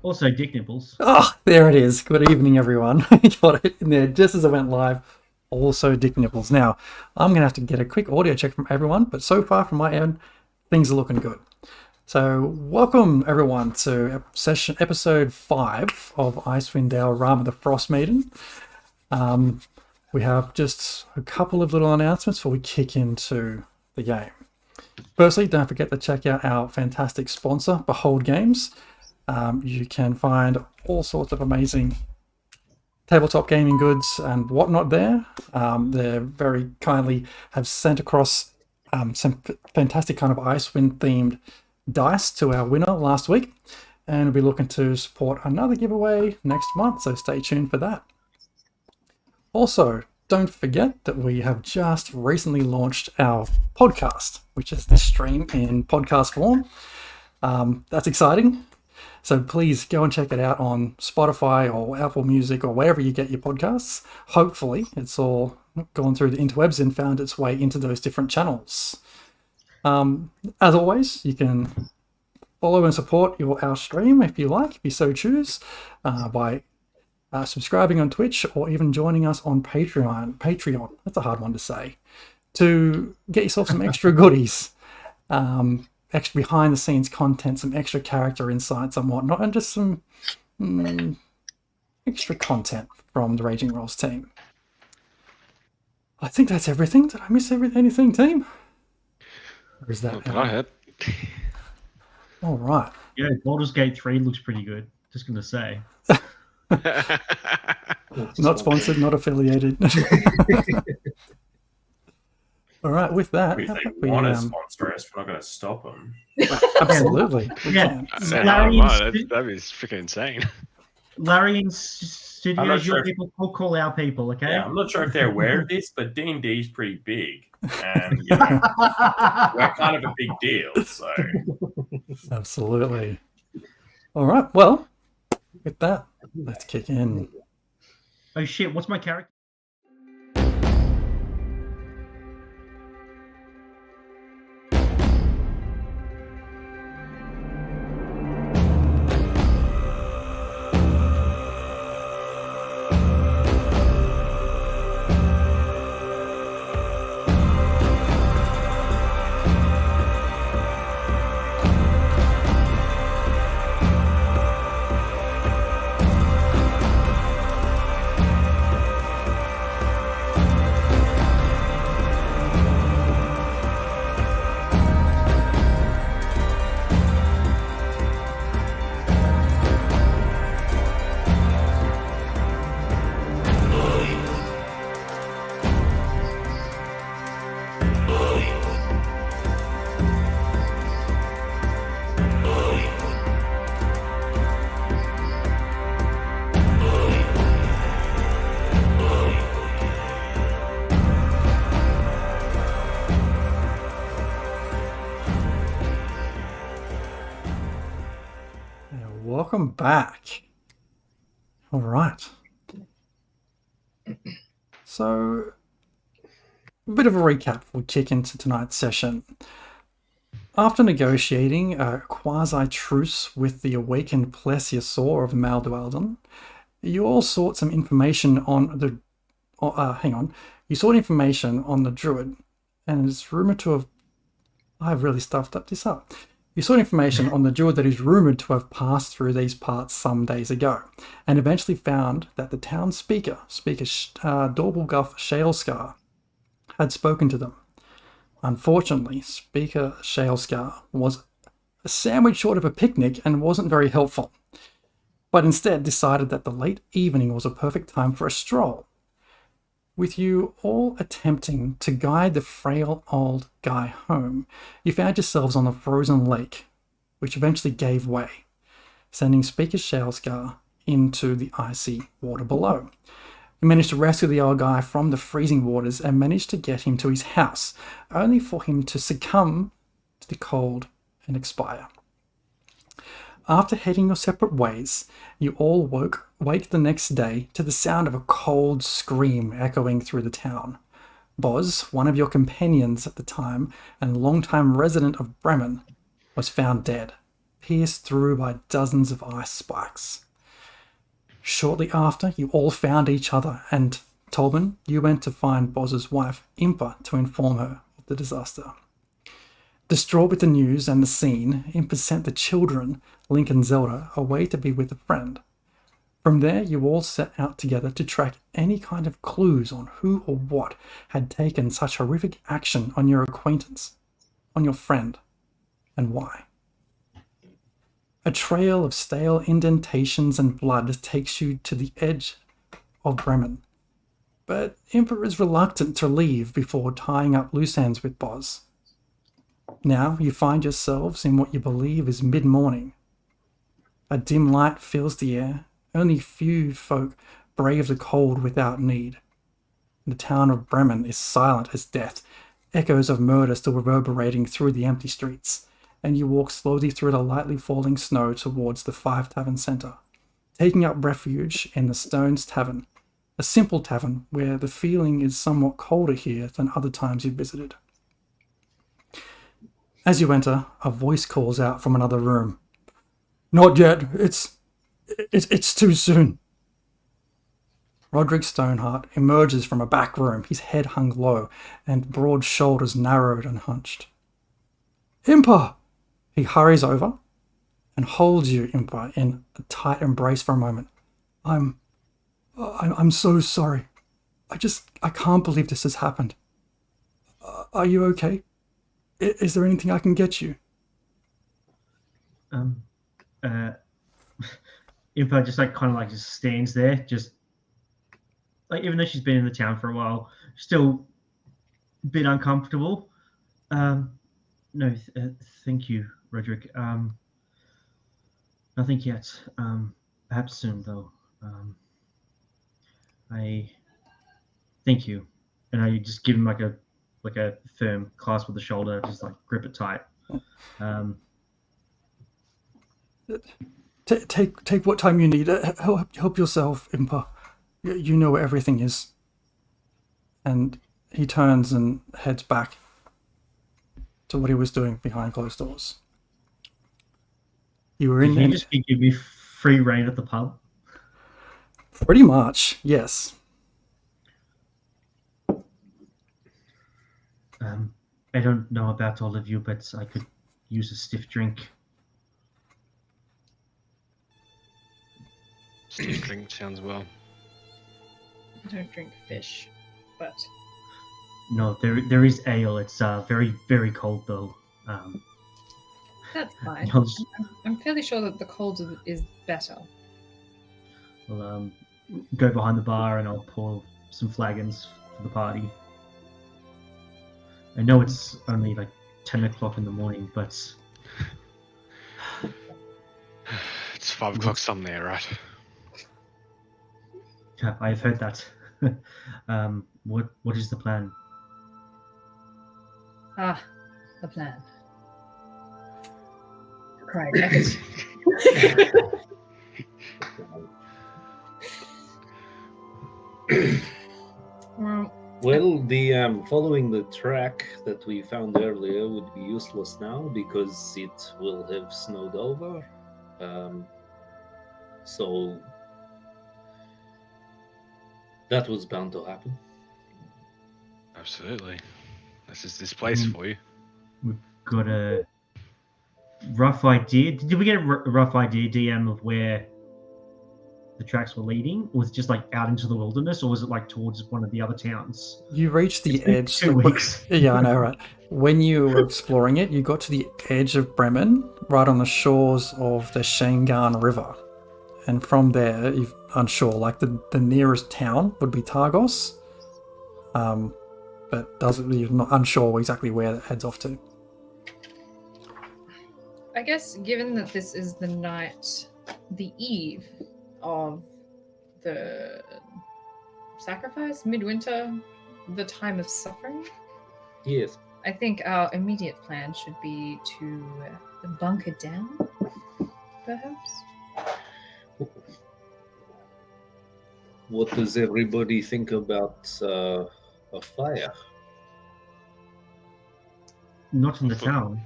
Also, Dick Nipples. Oh, there it is. Good evening, everyone. Got it in there just as I went live. Also, Dick Nipples. Now, I'm going to have to get a quick audio check from everyone, but so far from my end, things are looking good. So, welcome everyone to episode 5 of Icewind Dale, Rime the Frostmaiden. We have just a couple of little announcements before we kick into the game. Firstly, don't forget to check out our fantastic sponsor, Behold Games. You can find all sorts of amazing tabletop gaming goods and whatnot there. They very kindly have sent across some fantastic kind of Icewind themed dice to our winner last week, and we'll be looking to support another giveaway next month, so stay tuned for that. Also, don't forget that we have just recently launched our podcast, which is the stream in podcast form. That's exciting. So please go and check it out on Spotify or Apple Music or wherever you get your podcasts. Hopefully it's all gone through the interwebs and found its way into those different channels. As always, you can follow and support our stream if you like, if you so choose, by subscribing on Twitch or even joining us on Patreon. That's a hard one to say. To get yourself some extra goodies. Extra behind the scenes content, some extra character insights and whatnot, and just some extra content from the Raging Rolls team. I think that's everything. Did I miss anything, team? Or is that go ahead? All right. Yeah, Baldur's Gate 3 looks pretty good. Just going to say. Not sponsored, not affiliated. All right, with that, If they want to sponsor us, we're not going to stop them. Absolutely. Yeah. That'd be freaking insane. Larry and Studios, sure your people will call our people, okay? Yeah, I'm not sure if they're aware of this, but D&D is pretty big. And, you know, we're kind of a big deal, so... Absolutely. All right, well, with that, let's kick in. Oh shit, what's my character? Welcome back. All right. So, a bit of a recap before we kick into tonight's session. After negotiating a quasi-truce with the awakened plesiosaur of Maldualdon, you all sought some information on the... You sought information on the druid, and it's rumored to have... I've really stuffed this up. You sought information on the druid that is rumoured to have passed through these parts some days ago, and eventually found that the town speaker Dorbleguff Shalescar, had spoken to them. Unfortunately, Speaker Shalescar was a sandwich short of a picnic and wasn't very helpful, but instead decided that the late evening was a perfect time for a stroll. With you all attempting to guide the frail old guy home, you found yourselves on the frozen lake, which eventually gave way, sending Speaker Shalescar into the icy water below. You managed to rescue the old guy from the freezing waters and managed to get him to his house, only for him to succumb to the cold and expire. After heading your separate ways, you all wake the next day to the sound of a cold scream echoing through the town. Boz, one of your companions at the time and longtime resident of Bremen, was found dead, pierced through by dozens of ice spikes. Shortly after, you all found each other, and Tolman, you went to find Boz's wife, Impa, to inform her of the disaster. Distraught with the news and the scene, Impa sent the children, Link and Zelda, away to be with a friend. From there, you all set out together to track any kind of clues on who or what had taken such horrific action on your acquaintance, on your friend, and why. A trail of stale indentations and blood takes you to the edge of Bremen. But Impa is reluctant to leave before tying up loose ends with Boz. Now you find yourselves in what you believe is mid-morning. A dim light fills the air. Only few folk brave the cold without need. The town of Bremen is silent as death, echoes of murder still reverberating through the empty streets, and you walk slowly through the lightly falling snow towards the Five Tavern Centre, taking up refuge in the Stones Tavern, a simple tavern where the feeling is somewhat colder here than other times you've visited. As you enter, a voice calls out from another room. "Not yet. It's too soon." Roderick Stoneheart emerges from a back room, his head hung low and broad shoulders narrowed and hunched. "Impa!" He hurries over and holds you, Impa, in a tight embrace for a moment. I'm so sorry. I can't believe this has happened. Are you okay? Is there anything I can get you? Impa just just stands there, just like, even though she's been in the town for a while, still a bit uncomfortable. No, thank you, Roderick. Nothing yet. Perhaps soon, though. I thank you, and I just give him like a firm clasp with the shoulder, just like grip it tight. Take what time you need. Help yourself, Impa. You know where everything is. And he turns and heads back to what he was doing behind closed doors. You were in Did he just give me free reign at the pub? Pretty much, yes. I don't know about all of you, but I could use a stiff drink. Stiff drink sounds well. I don't drink fish, but No, there is ale. It's very, very cold though. that's fine. I'll just- I'm fairly sure that the cold is better. I'll go behind the bar and I'll pour some flagons for the party. I know it's only like 10 o'clock in the morning, but It's 5 o'clock somewhere, right? I've heard that. What is the plan? Ah, the plan. Crying effort. Well, the following the track that we found earlier would be useless now because it will have snowed over. So that was bound to happen. Absolutely. This is this place for you. We've got a rough idea. Did we get a rough idea, DM, of where the tracks were leading? Or was it just like out into the wilderness, or was it like towards one of the other towns? You reached the edge. 2 weeks. Yeah, I know, right? When you were exploring it, you got to the edge of Bremen, right on the shores of the Shangan River. And from there, you're unsure, like the nearest town would be Targos. But you're not unsure exactly where it heads off to. I guess given that this is the night, the eve of the sacrifice, midwinter, the time of suffering, Yes. I think our immediate plan should be to bunker down, perhaps. What does everybody think about a fire? Not in the town.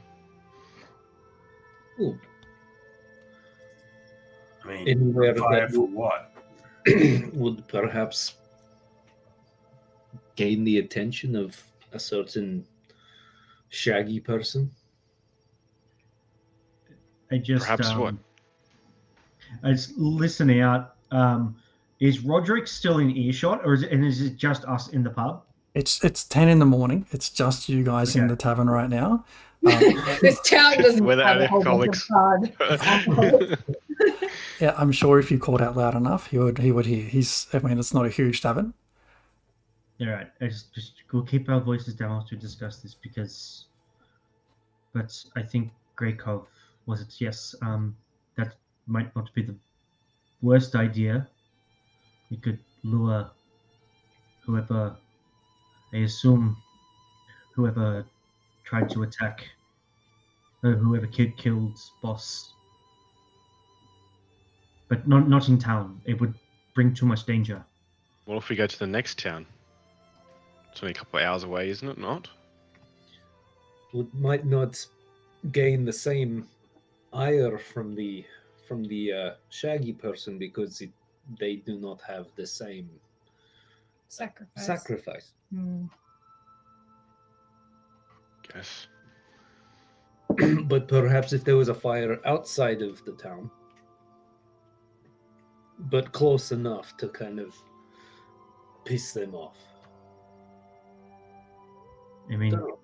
Ooh. I mean, Anywhere fire that for what? would perhaps gain the attention of a certain shaggy person. I just Perhaps what? I just listen out. Is Roderick still in earshot, or is it just us in the pub? It's 10 in the morning. It's just you guys in Okay. the tavern right now. This town doesn't We're the have a whole bunch of alcoholics. hard. Yeah, I'm sure if you called out loud enough, he would hear. I mean, it's not a huge tavern. All right. I just we'll keep our voices down to discuss this because. But I think Greykov was it? Yes. That might not be the worst idea. We could lure whoever. I assume whoever tried to attack, or whoever killed boss. But not in town. It would bring too much danger. What if we go to the next town? It's only a couple of hours away, isn't it? Not? Might not gain the same ire from the shaggy person because they do not have the same sacrifice. Hmm. Guess. But perhaps if there was a fire outside of the town, but close enough to kind of piss them off. I mean, Don't know.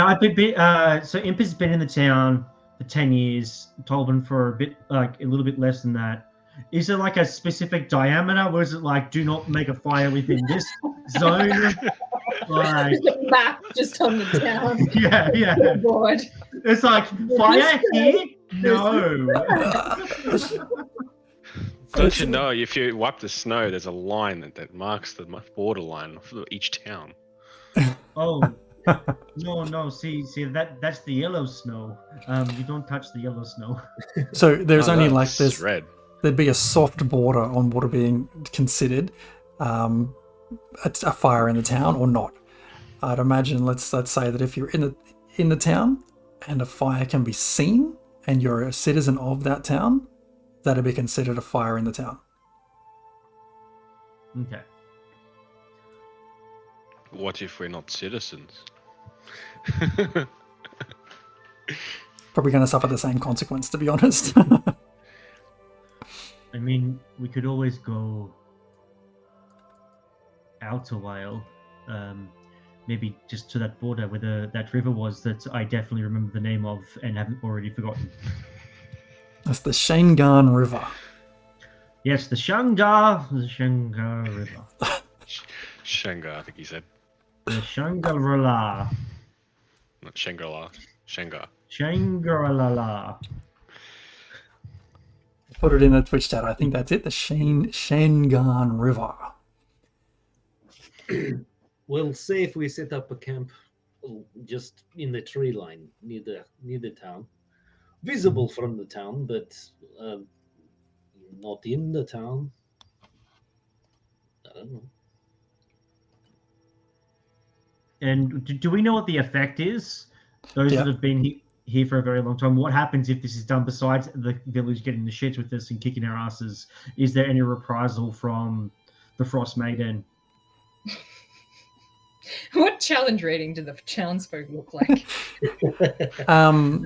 I've been so Impa's been in the town for 10 years. Tolban for a little bit less than that. Is there like a specific diameter, or is it like do not make a fire within this zone? Like, There's a map just on the town. yeah. Oh, board. It's like fire here? No. Don't you know if you wipe the snow, there's a line that marks the borderline for each town. Oh. No. See that's the yellow snow. You don't touch the yellow snow. So there's only like that's this. red. There'd be a soft border on what are being considered a fire in the town or not. I'd imagine let's say that if you're in the town and a fire can be seen and you're a citizen of that town, that'd be considered a fire in the town. Okay. What if we're not citizens? Probably going to suffer the same consequence, to be honest. I mean, we could always go out a while. Maybe just to that border where that river was that I definitely remember the name of and haven't already forgotten. That's the Shangan River. Yes, the Shangar River. Shanghai, I think he said. The Shangri-La. Not Shangri-La. Shanghai. Shangri-La. Put it in the Twitch chat. I think that's it. The Shangan River. Well, say if we set up a camp just in the tree line near the town, visible from the town, but not in the town. I don't know. And do we know what the effect is? Those that have been here for a very long time. What happens if this is done besides the village getting the shits with us and kicking our asses? Is there any reprisal from the Frostmaiden? What challenge rating do the townsfolk look like?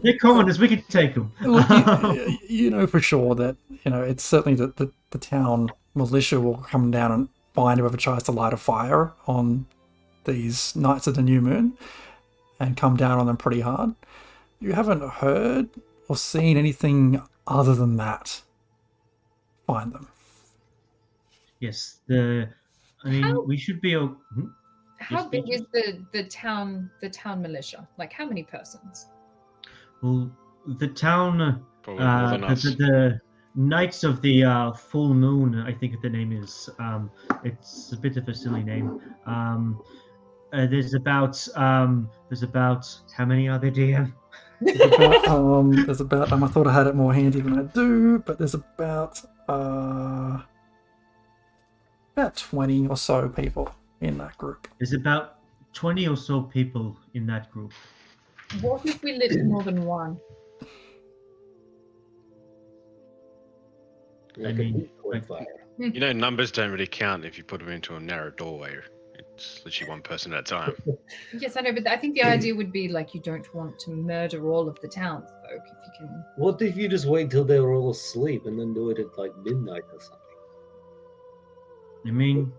They're commoners. We could take them. You know for sure that it's certainly the town militia will come down and find whoever tries to light a fire on these nights of the new moon and come down on them pretty hard. You haven't heard or seen anything other than that. Find them. Yes, we should be. How big is the town militia? Like how many persons? Well, the town, Probably more than us. the Knights of the Full Moon, I think the name is. It's a bit of a silly name. There's about how many are there, DM? There's about I thought I had it more handy than I do, but there's about 20 or so people in that group. There's about 20 or so people in that group. What if we lit more than one? Like mean, a Bitcoin like- fire. You know, numbers don't really count if you put them into a narrow doorway. It's literally one person at a time. Yes, I know, but I think the idea would be like you don't want to murder all of the townsfolk if you can. What if you just wait till they're all asleep and then do it at like midnight or something? I mean,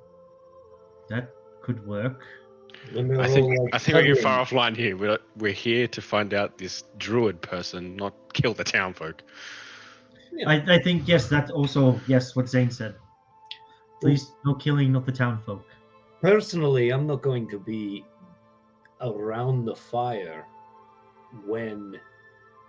that could work. When they're I all, think like, I think we're getting huddling. far offline here. We're here to find out this druid person, not kill the townfolk. I think yes, that's also yes what Zane said. Please, no killing, not the townfolk. Personally, I'm not going to be around the fire when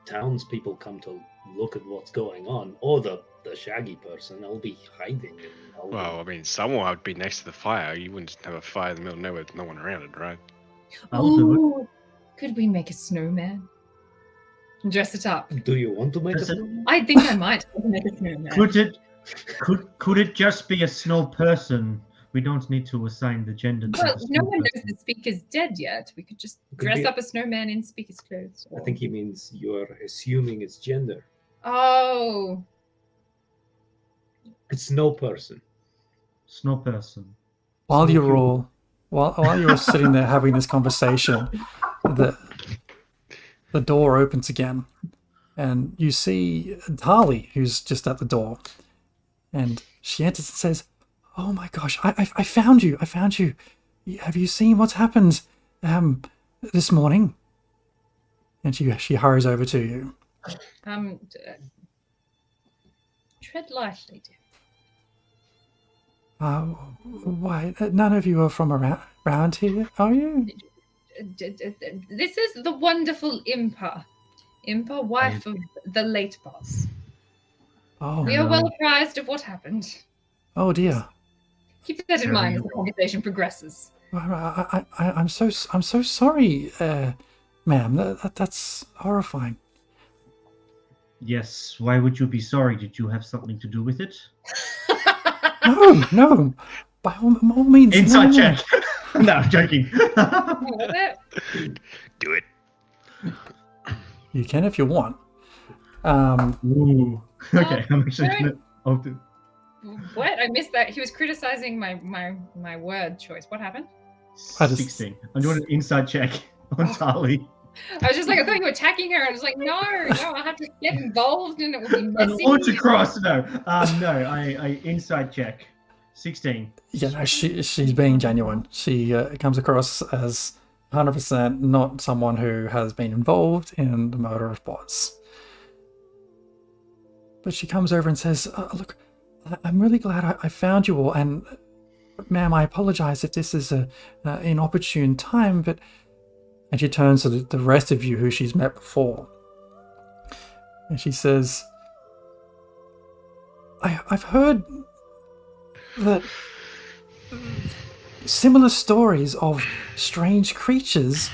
townspeople come to look at what's going on, or the shaggy person. I'll be hiding. And I'll be- Well, I mean, someone would be next to the fire. You wouldn't have a fire in the middle of nowhere with no one around it, right? I'll do it. Ooh, could we make a snowman? And dress it up. Do you want to make That's a it. snowman? I think I might make a snowman. Could it just be a snow person? We don't need to assign the gender to Well, the no snow one knows person. the speaker's dead yet. We could just Could dress be- up a snowman in speaker's clothes. I think he means you're assuming its gender. Oh, It's no person. Snow person. While So you're cute. all while you're sitting there having this conversation, the door opens again, and you see Tali, who's just at the door, and she enters and says, "Oh my gosh, I found you! I found you! Have you seen what's happened this morning?" And she hurries over to you. Tread lightly, dear. Why? None of you are from around here, are you? This is the wonderful Impa. Impa, wife of the late boss. Oh, We are well apprised of what happened. oh dear. Keep that in mind as the conversation progresses. I'm so sorry, ma'am. That's horrifying. Yes. Why would you be sorry? Did you have something to do with it? No. By all means. Inside no. check. No, I'm joking. Do it. You can if you want. Ooh. Okay, I'm actually Alright. gonna. I'll do. What? I missed that. He was criticizing my word choice. What happened? I just- 16. I'm doing an inside check on Tali. I was just like, I thought you were attacking her. I was like, no, I have to get involved and it will be An messy. autocross. No. No. I inside check. 16. Yeah, no, she's being genuine. She comes across as 100% not someone who has been involved in the murder of bots. But she comes over and says, "Look, I'm really glad I found you all, and ma'am, I apologize if this is an inopportune time, but..." And she turns to the rest of you who she's met before. And she says, I've heard that similar stories of strange creatures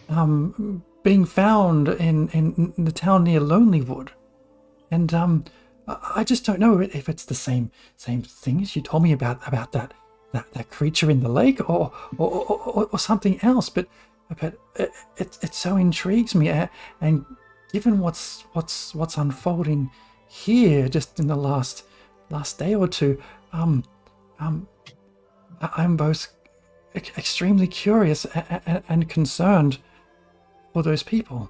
being found in the town near Lonelywood. And I just don't know if it's the same thing as you told me about that creature in the lake or something else, but it so intrigues me, and given what's unfolding here just in the last day or two, I'm both extremely curious and concerned for those people.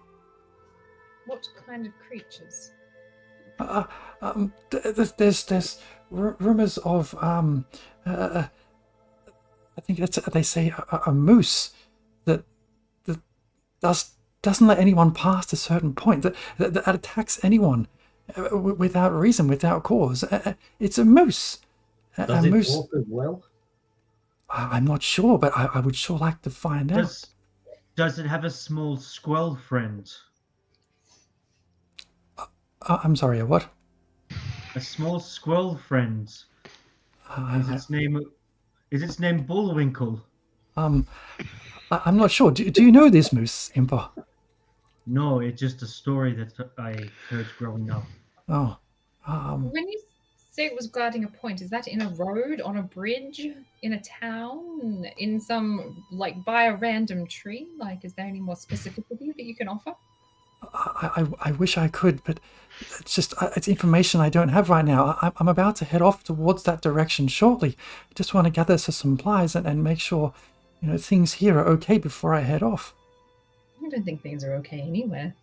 What kind of creatures? There's rumors of I think they say a moose that doesn't let anyone past a certain point, that attacks anyone without reason, without cause. It's a moose. Does it walk as well? I'm not sure, but I would sure like to find out. Does it have a small squirrel friend? I'm sorry, a what? A small squirrel friend. Is its name Bullwinkle? I'm not sure. Do you know this moose, Impa? No, it's just a story that I heard growing up. Oh. When you say it was guarding a point, is that in a road, on a bridge, in a town, in some, like, by a random tree? Like, is there any more specificity that you can offer? I wish I could, but it's just it's information I don't have right now. I'm about to head off towards that direction shortly. I just want to gather some supplies and make sure, things here are okay before I head off. I don't think things are okay anywhere.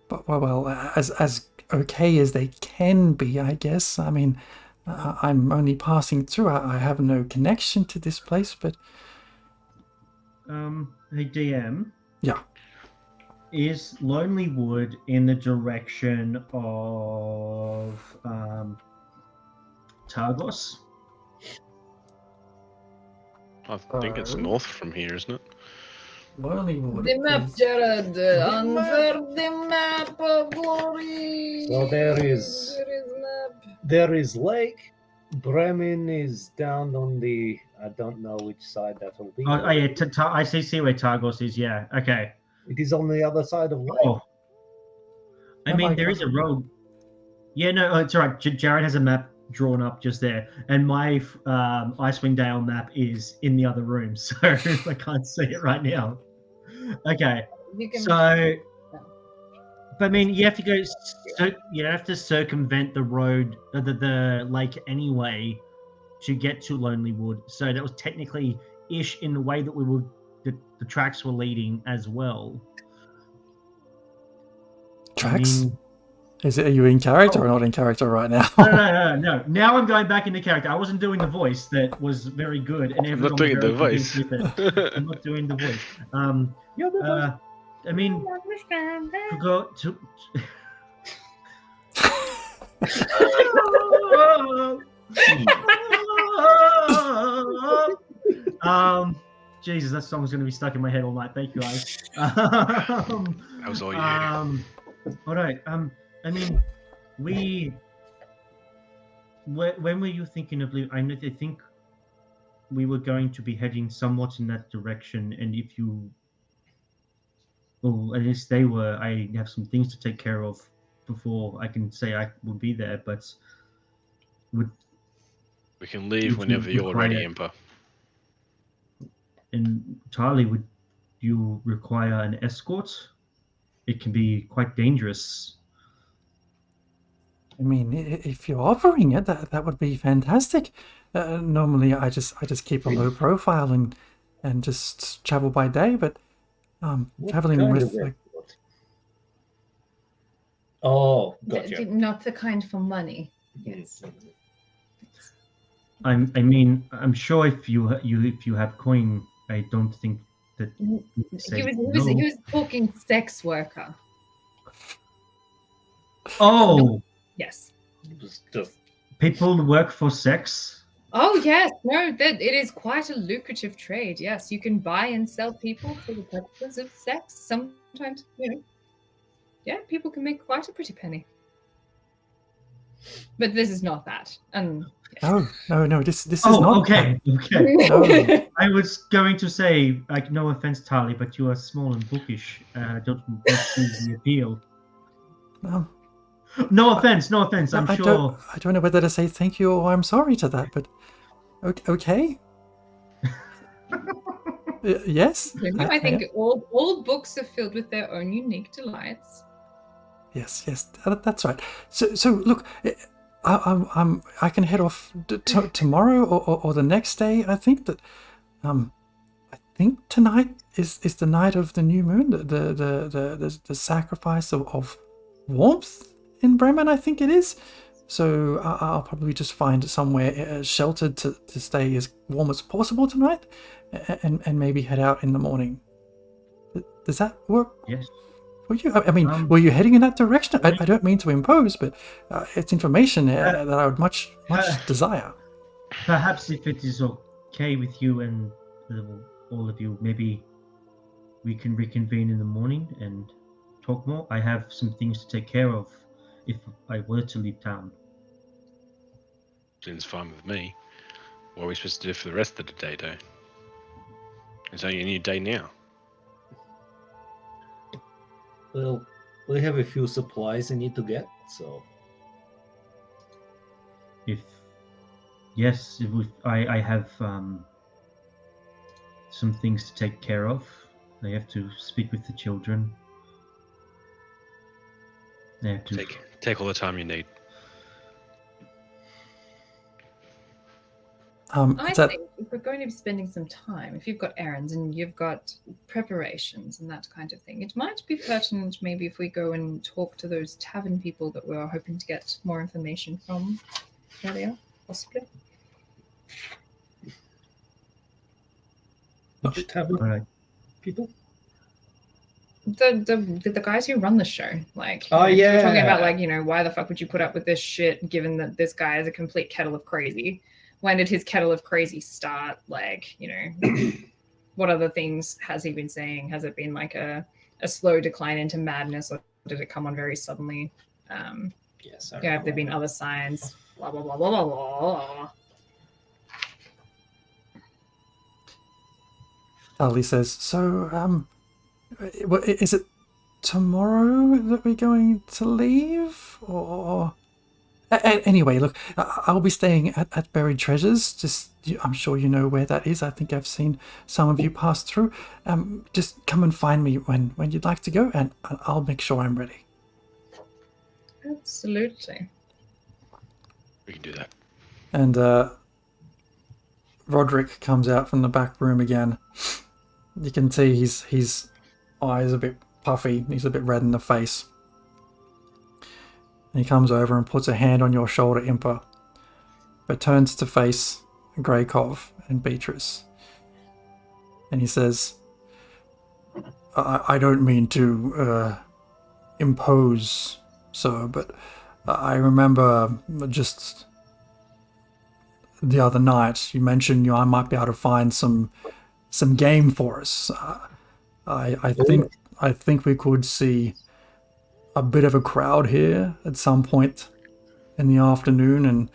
But well, as okay as they can be, I guess. I mean, I'm only passing through. I have no connection to this place, but Hey DM. yeah. Is Lonely Wood in the direction of Targos? I think it's north from here, isn't it? Lonelywood. The map, is- Jared. Unveil the map of glory. So there is lake. Bremen is down on the. I don't know which side that will be. Oh yeah, I see where Targos is. Yeah, okay. It is on the other side of lake. Oh, I Oh mean my there is a God. road. Yeah, no, it's all right. Jared has a map drawn up just there, and my Icewind Dale map is in the other room, so I can't see it right now. Okay, You can. so. But I mean, you have to go. You have to circumvent the road, the lake anyway, to get to Lonely Wood. So that was technically ish in the way that the tracks were leading as well. Tracks? Are you in character or not in character right now? No. Now I'm going back into character. I wasn't doing the voice that was very good, and I'm everyone not doing was the very voice. confused with it. I'm not doing the voice. I mean, to go to. Jesus, that song's going to be stuck in my head all night. Thank you, guys. That was all you. All right. I mean, when were you thinking of leaving? I think we were going to be heading somewhat in that direction, and if you, well, at least they were. I have some things to take care of before I can say I will be there, but We can leave would you whenever you're ready, require- Impa. And Charlie, would you require an escort? It can be quite dangerous. I mean, if you're offering it, that would be fantastic. Normally, I just keep a low profile and just travel by day, but What traveling kind with of like escort? Oh, gotcha. Not the kind for money. Yes. I mean, I'm sure if you have coin, I don't think that you would say He no. was talking sex worker. Oh, Yes. It was just people work for sex. Oh yes, no, that it is quite a lucrative trade. Yes, you can buy and sell people for the purposes of sex. Sometimes, yeah, people can make quite a pretty penny. But this is not that. no, this is Oh, not. okay. No. I was going to say, like, no offense, Tali, but you are small and bookish. Don't see the appeal. No, No offense. I'm I sure. don't know whether to say thank you or I'm sorry to that, but okay. Yes. I think all books are filled with their own unique delights. Yes, that's right. So look, I can head off tomorrow or the next day. I think that, I think tonight is the night of the new moon, the sacrifice of warmth in Bremen. I think it is. So I'll probably just find somewhere sheltered to stay as warm as possible tonight, and maybe head out in the morning. Does that work? Yes. For you? I mean, were you heading in that direction? I don't mean to impose, but it's information that I would much desire. Perhaps if it is okay with you and all of you, maybe we can reconvene in the morning and talk more. I have some things to take care of if I were to leave town. Seems fine with me. What are we supposed to do for the rest of the day, though? It's only a new day now. well, we have a few supplies I need to get, so I have some things to take care of. I have to speak with the children. Yeah, Take all the time you need. I Is that think if we're going to be spending some time, if you've got errands and you've got preparations and that kind of thing, it might be pertinent maybe if we go and talk to those tavern people that we're hoping to get more information from earlier, possibly. Which tavern all right. people? The guys who run the show, like, Oh, we were talking about, yeah. like, why the fuck would you put up with this shit given that this guy is a complete kettle of crazy? When did his kettle of crazy start? Like, what other things has he been saying? Has it been like a slow decline into madness, or did it come on very suddenly? Yes. Have there been other signs? Blah blah blah blah blah blah. Charlie says, so, is it tomorrow that we're going to leave? Or... Anyway, look, I'll be staying at Buried Treasures. Just, I'm sure you know where that is. I think I've seen some of you pass through. Just come and find me when you'd like to go, and I'll make sure I'm ready. Absolutely. We can do that. And Roderick comes out from the back room again. You can see his eyes a bit puffy. He's a bit red in the face. And he comes over and puts a hand on your shoulder, Impa, but turns to face Greykov and Beatrice. And he says, I don't mean to impose, sir, but I remember just the other night you mentioned I might be able to find some game for us. I think we could see a bit of a crowd here at some point in the afternoon, and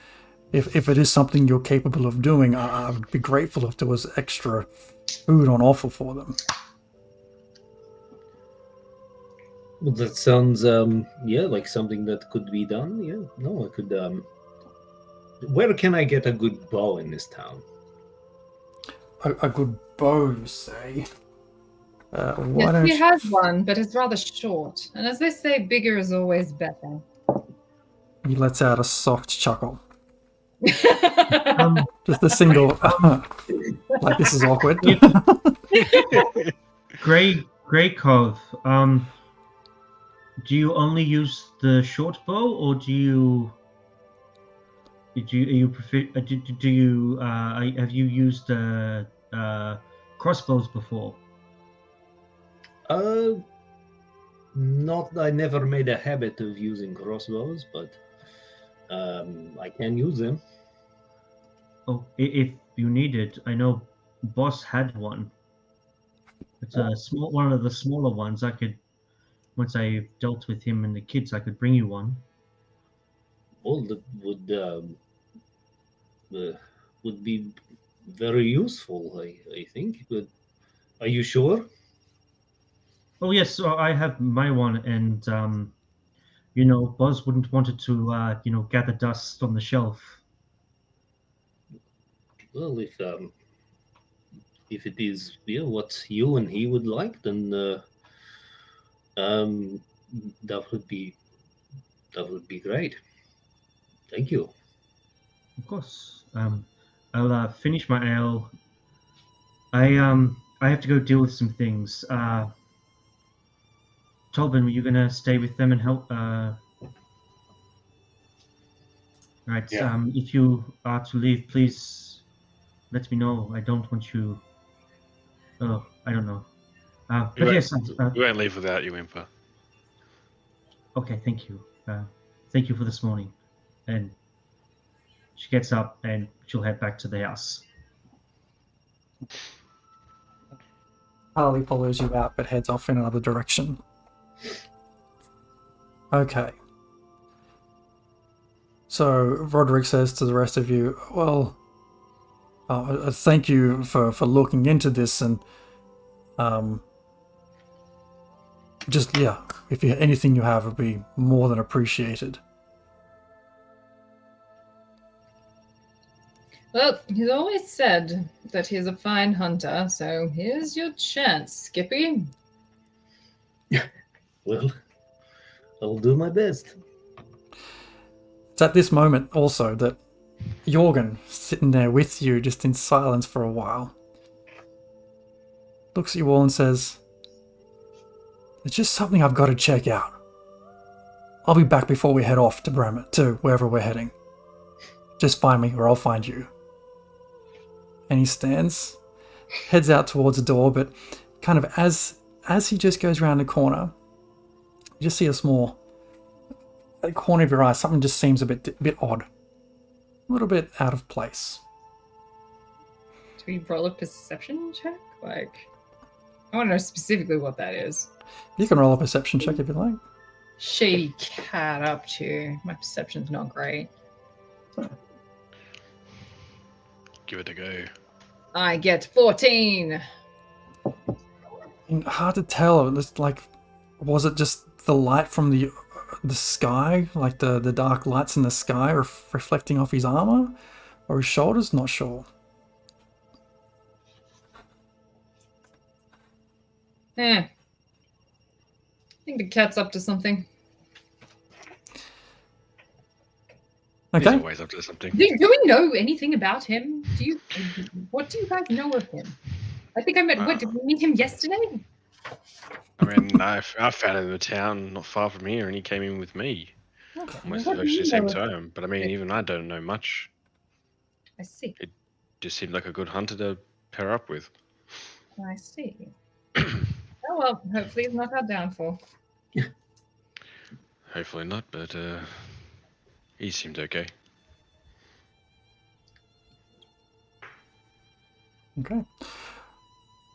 if it is something you're capable of doing, I would be grateful if there was extra food on offer for them. Well, that sounds like something that could be done. Yeah, no, I could. Where can I get a good bow in this town? A good bow, you say? Yes, he has one, but it's rather short. And as they say, bigger is always better. He lets out a soft chuckle. Just a single, like, this is awkward. Greykov, do you only use the short bow, or have you used crossbows before? Not. I never made a habit of using crossbows, but I can use them. Oh, if you need it, I know Boss had one. It's a one of the smaller ones. I could, once I dealt with him and the kids, I could bring you one. Well, that would be very useful, I think. But are you sure? Oh yes, so I have my one, and Buzz wouldn't want it to gather dust on the shelf. Well, if it is what you and he would like, then that would be great. Thank you. Of course. I'll finish my ale. I have to go deal with some things. Tobin, were you gonna stay with them and help? Right. Yeah. If you are to leave, please let me know. I don't want you. Oh, I don't know. But We yes. won't leave without you, Impa. Okay. Thank you. Thank you for this morning. And she gets up and she'll head back to the house. Harley follows you out but heads off in another direction. Okay. So Roderick says to the rest of you, well, thank you for looking into this, and just, yeah, if anything you have would be more than appreciated. Well, he's always said that he's a fine hunter, so here's your chance, Skippy. Well, I'll do my best. It's at this moment also that Jorgen, sitting there with you just in silence for a while, looks at you all and says, "It's just something I've got to check out. I'll be back before we head off to Bremen, to wherever we're heading. Just find me or I'll find you." And he stands, heads out towards the door, but kind of as he just goes around the corner, you just see a small, at the corner of your eye, something just seems a bit odd. A little bit out of place. Do we roll a perception check? Like, I want to know specifically what that is. You can roll a perception check if you like. Shady cat up to. My perception's not great. Give it a go. I get 14. And hard to tell. It's like, was it just the light from the sky, like the dark lights in the sky reflecting off his armor or his shoulders? Not sure. I think the cat's up to something. He's Okay. always up to something. Do we know anything about him? What do you guys know of him? I think I met. What, did we meet him yesterday? I mean, I found him in a town not far from here, and he came in with me. Okay. Almost What do actually you the same know of- time. But I mean, even I don't know much. I see. Just seemed like a good hunter to pair up with. I see. Oh well, hopefully it's not our downfall. Hopefully not, but he seemed okay. Okay.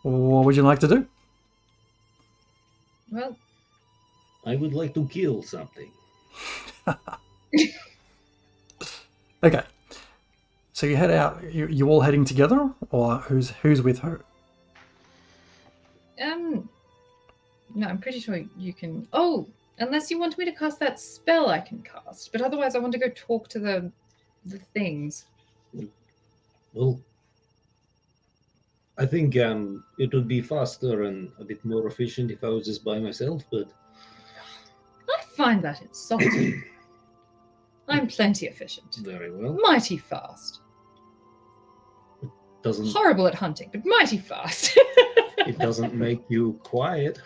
What would you like to do? Well, I would like to kill something. Okay. So you head out. You all heading together, or who's with who? no, I'm pretty sure you can. Oh, unless you want me to cast that spell, I can cast. But otherwise, I want to go talk to the things. Well, I think it would be faster and a bit more efficient if I was just by myself, but I find that insulting. I'm plenty efficient, very well. mighty fast, Doesn't horrible at hunting, but mighty fast. it doesn't make you quiet?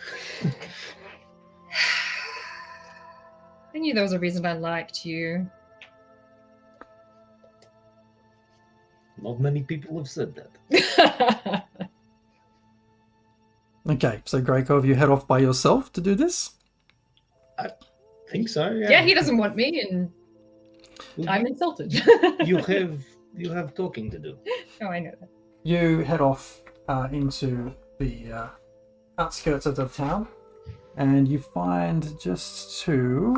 I knew there was a reason I liked you. Not many people have said that. Okay, so Greykov, you head off by yourself to do this? I think so. Yeah. Yeah, he doesn't want me, and Well, I'm insulted. you have talking to do. Oh, I know that. You head off into the outskirts of the town, and you find just to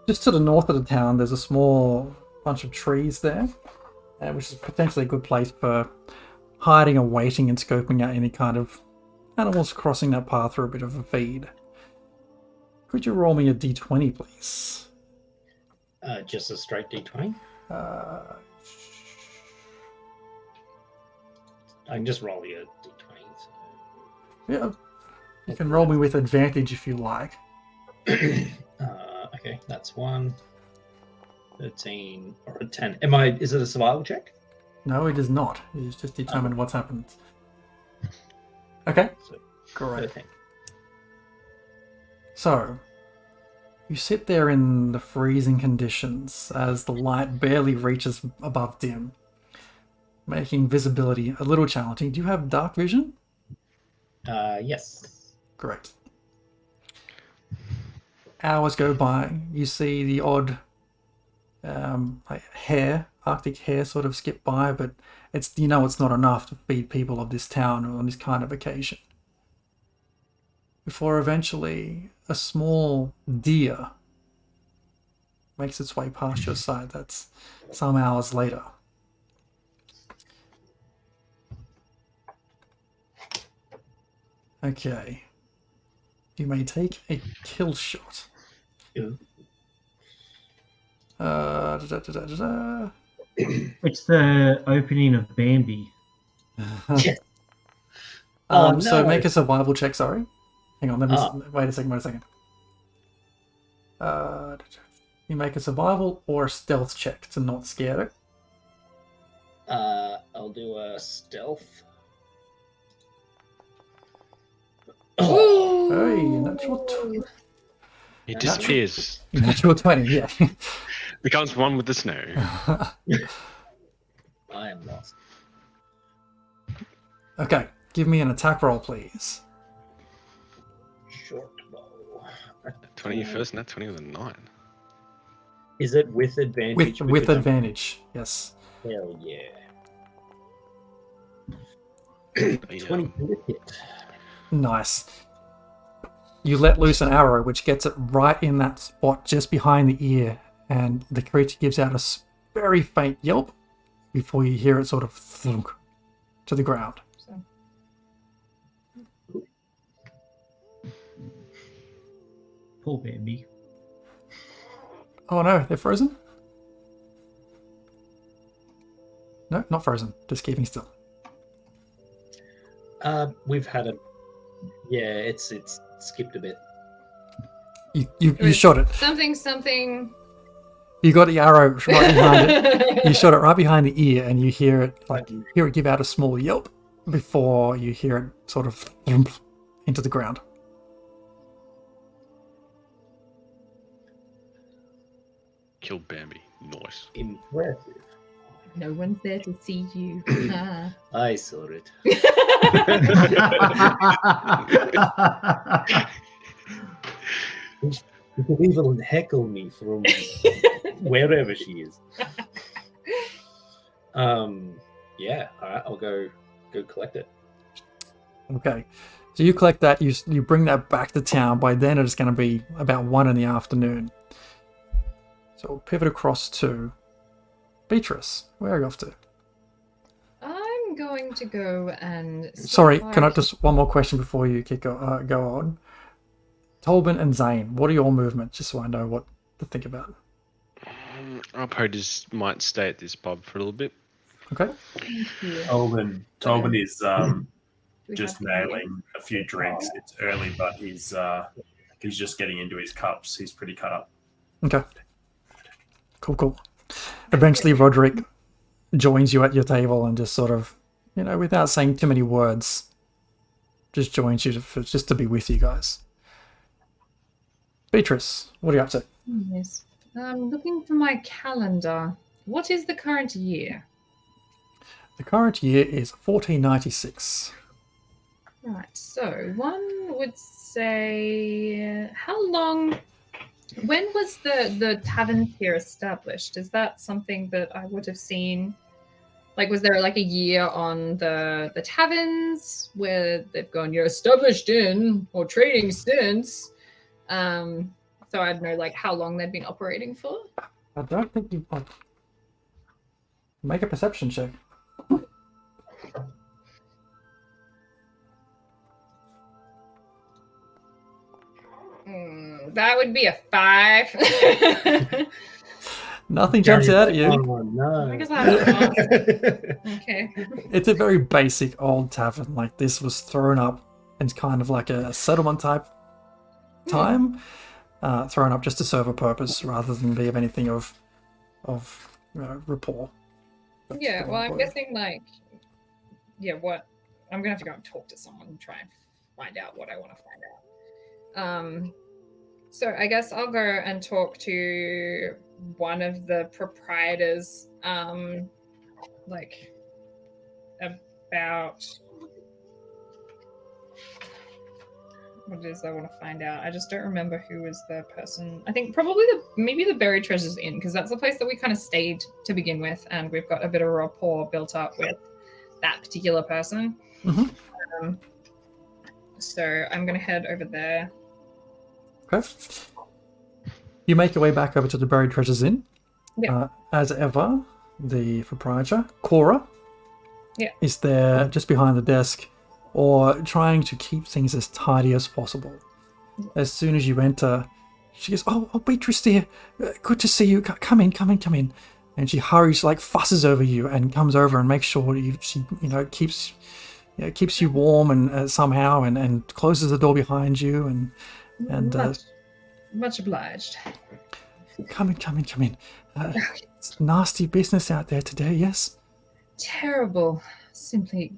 the north of the town, there's a small bunch of trees there, which is potentially a good place for hiding and waiting and scoping out any kind of animals crossing that path for a bit of a feed. Could you roll me a d20, please? Just a straight d20. I can just roll you a d20. So. Yeah, you can roll me with advantage if you like. Okay, that's 1, 13, or a 10. Is it a survival check? No, it is not. It is just determined what's happened. Okay, So, great. 13. So, you sit there in the freezing conditions as the light barely reaches above dim, making visibility a little challenging. Do you have dark vision? Yes. Great. Hours go by. You see the odd Arctic hare sort of skip by, but it's not enough to feed people of this town on this kind of occasion. Before eventually a small deer makes its way past your side. That's some hours later. Okay. You may take a kill shot. Ew. It's the opening of Bambi. Oh, So no. make a survival check, sorry. Hang on, wait a second. You make a survival or a stealth check to not scare it. I'll do a stealth. Hey, natural He disappears. natural 20, yeah. Becomes one with the snow. I am lost. Okay, give me an attack roll, please. Short bow. 20 first, and that 20 with a 9. Is it with advantage? With advantage, yes. Hell yeah. Yeah. 20 to hit. Nice. You let loose an arrow, which gets it right in that spot just behind the ear, and the creature gives out a very faint yelp before you hear it sort of thunk to the ground. Poor baby. Oh no, they're frozen? No, not frozen. Just keeping still. We've had a. Yeah, it's skipped a bit. You shot it. Something. You got the arrow right behind it. You shot it right behind the ear, and you hear it give out a small yelp before you hear it sort of thump into the ground. Killed Bambi. Nice. Impressive. No one's there to see you. I saw it. You could even heckle me from wherever she is. Yeah, all right, I'll go collect it. Okay, so you collect that. You bring that back to town. By then, it's going to be about 1 in the afternoon. So we'll pivot across to Beatrice. Where are you off to? I'm going to go and. Sorry, can I just one more question before you go on? Tolbin and Zane, what are your movements? Just so I know what to think about. I'll probably just might stay at this pub for a little bit. Okay. Tolbin is We just have- nailing a few drinks. It's early, but he's just getting into his cups. He's pretty cut up. Okay. Cool. Eventually, Roderick joins you at your table and just sort of, without saying too many words, just joins you just to be with you guys. Beatrice, what are you up to? Yes. I'm looking for my calendar. What is the current year? The current year is 1496. Right, so one would say, how long? When was the tavern here established? Is that something that I would have seen? Like, was there like a year on the taverns where they've gone, you're established in or trading since? So I'd know like how long they'd been operating for. I don't think you make a perception check. That would be a 5. Nothing jumps out at you. Oh no. I guess I have to ask. Okay. It's a very basic old tavern. Like, this was thrown up in kind of like a settlement type time, thrown up just to serve a purpose rather than be of anything of rapport. That's Yeah, the well, right I'm word. guessing like, what I'm gonna have to go and talk to someone and try and find out what I want to find out. So I guess I'll go and talk to one of the proprietors, like about what it is I want to find out. I just don't remember who was the person. I think probably maybe the Buried Treasures Inn, because that's the place that we kind of stayed to begin with, and we've got a bit of rapport built up with that particular person. Mhm. So I'm gonna head over there. Okay. You make your way back over to the Buried Treasures Inn. Yeah. As ever, the proprietor, Cora, Yeah. is there just behind the desk, or trying to keep things as tidy as possible. As soon as you enter, she goes, "Oh, Beatrice dear, good to see you. Come in." And she hurries, like fusses over you, and comes over and makes sure she keeps it keeps you warm and somehow, and closes the door behind you. And much obliged. come in. It's nasty business out there today. Yes. Terrible, simply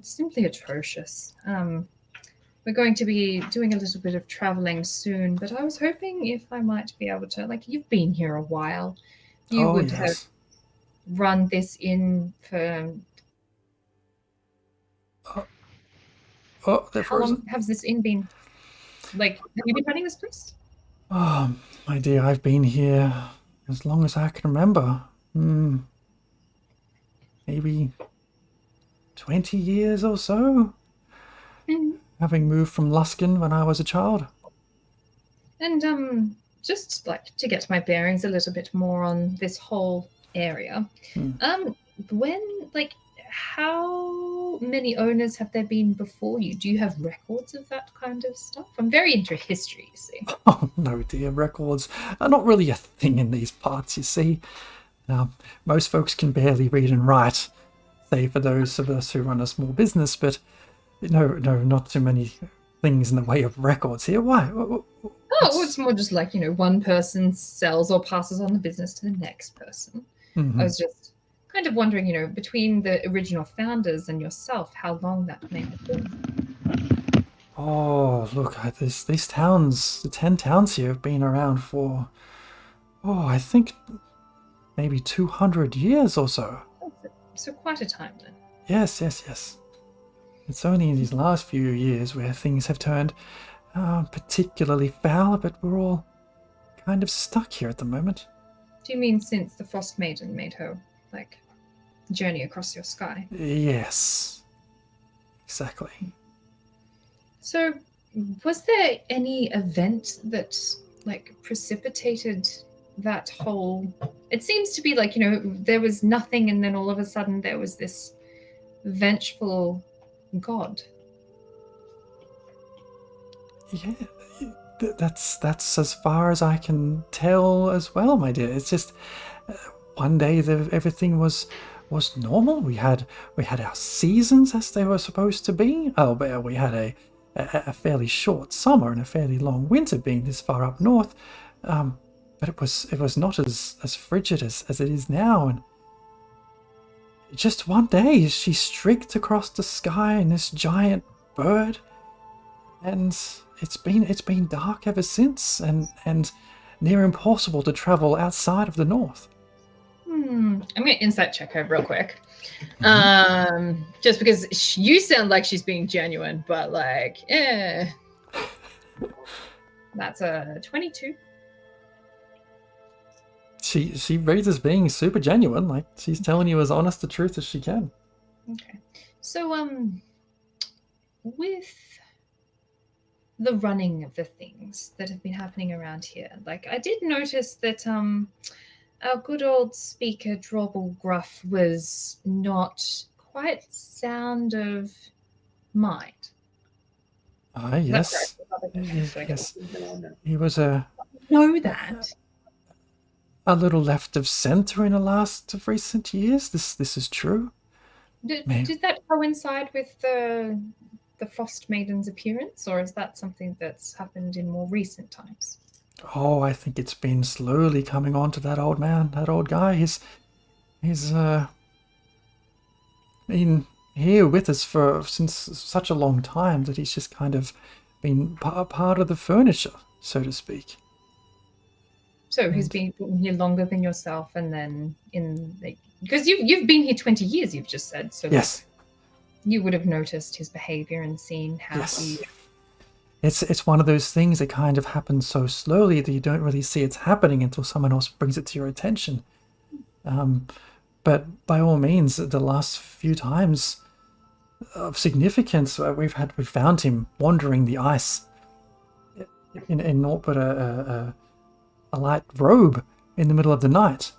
atrocious. We're going to be doing a little bit of traveling soon, but I was hoping if I might be able to, like, you've been here a while, you would have run this in for. How long has this inn been? Like, have you been running this place? Oh, my dear, I've been here as long as I can remember. Maybe 20 years or so. Having moved from Luskin when I was a child. And just like to get my bearings a little bit more on this whole area. How many owners have there been before you? Do you have records of that kind of stuff? I'm very into history, you see. Oh no, dear, records are not really a thing in these parts, you see. Most folks can barely read and write, save for those of us who run a small business, but no, not too many things in the way of records here. Why? It's more just like, one person sells or passes on the business to the next person. I was just kind of wondering, between the original founders and yourself, how long that may have been. Oh, look, these towns, the 10 towns here have been around for, I think maybe 200 years or so. So quite a time then. Yes. It's only in these last few years where things have turned particularly foul, but we're all kind of stuck here at the moment. Do you mean since the Frostmaiden made her, journey across your sky? Yes. Exactly. So, was there any event that, precipitated that whole... It seems to be there was nothing, and then all of a sudden there was this vengeful god. Yeah, that's as far as I can tell as well, my dear. It's just one day everything was normal. We had our seasons as they were supposed to be. Oh, but we had a fairly short summer and a fairly long winter, being this far up north. But it was not as frigid as it is now. And just one day she streaked across the sky in this giant bird, and it's been dark ever since, and near impossible to travel outside of the north. I'm gonna insight check her real quick, just because you sound like she's being genuine, but that's a 22. She reads as being super genuine, she's telling you as honest the truth as she can. Okay, so with the running of the things that have been happening around here, I did notice that our good old speaker Drawble Gruff was not quite sound of mind. Yes. Yes. He was know that. A little left of center in the recent years. This is true. Did that coincide with the Frostmaiden's appearance, or is that something that's happened in more recent times? Oh, I think it's been slowly coming on to that old man, that old guy. He's been here with us since such a long time that he's just kind of been part of the furniture, so to speak. So he's been here longer than yourself, and then because you've been here 20 years, you've just said. So yes, you would have noticed his behavior and seen how he. It's one of those things that kind of happens so slowly that you don't really see it's happening until someone else brings it to your attention. But by all means, the last few times of significance, we found him wandering the ice in naught but a light robe in the middle of the night.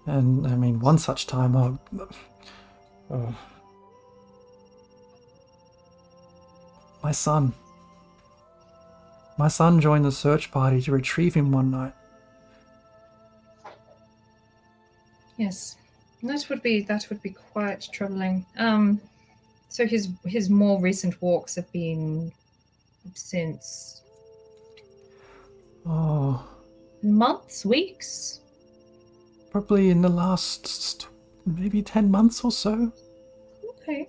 And I mean, one such time, my son joined the search party to retrieve him one night. Yes, that would be quite troubling. So his more recent walks have been since Oh, months, weeks? probably in the last maybe 10 months or so. Okay.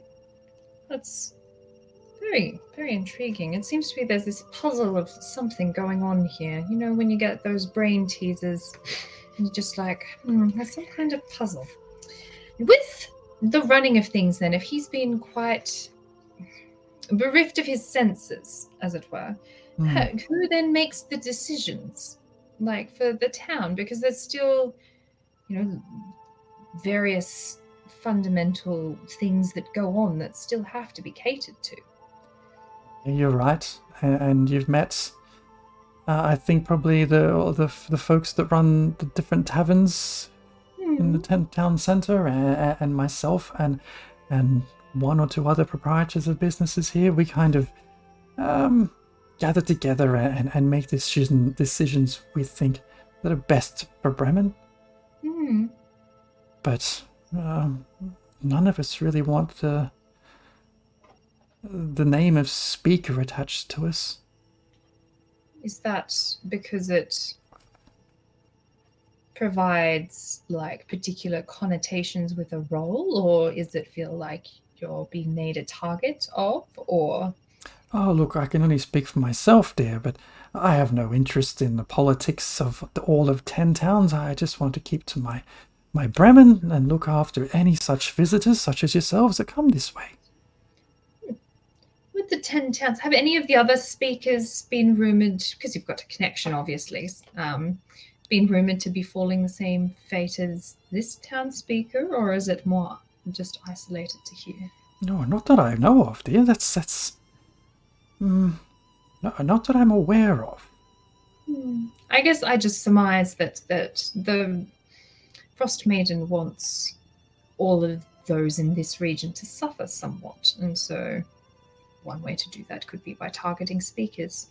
That's very, very intriguing. It seems to be there's this puzzle of something going on here. You know, when you get those brain teasers, and you're just like, there's some kind of puzzle. With the running of things, then, if he's been quite bereft of his senses, as it were, who then makes the decisions, like for the town? Because there's still, various fundamental things that go on that still have to be catered to. You're right, and you've met, I think, probably the folks that run the different taverns in the town centre, and myself, and one or two other proprietors of businesses here. We kind of gather together and make decisions we think that are best for Bremen. But none of us really want the name of speaker attached to us. Is that because it provides like particular connotations with a role, or is it feel like you're being made a target of, or? Oh, look, I can only speak for myself, dear, but I have no interest in the politics of all of 10 towns. I just want to keep to my Bremen and look after any such visitors, such as yourselves, that come this way. With the 10 towns, have any of the other speakers been rumoured, because you've got a connection, obviously, been rumoured to be falling the same fate as this town speaker, or is it more just isolated to here? No, not that I know of, dear. That's no, not that I'm aware of. I guess I just surmise that the Frostmaiden wants all of those in this region to suffer somewhat, and so one way to do that could be by targeting speakers.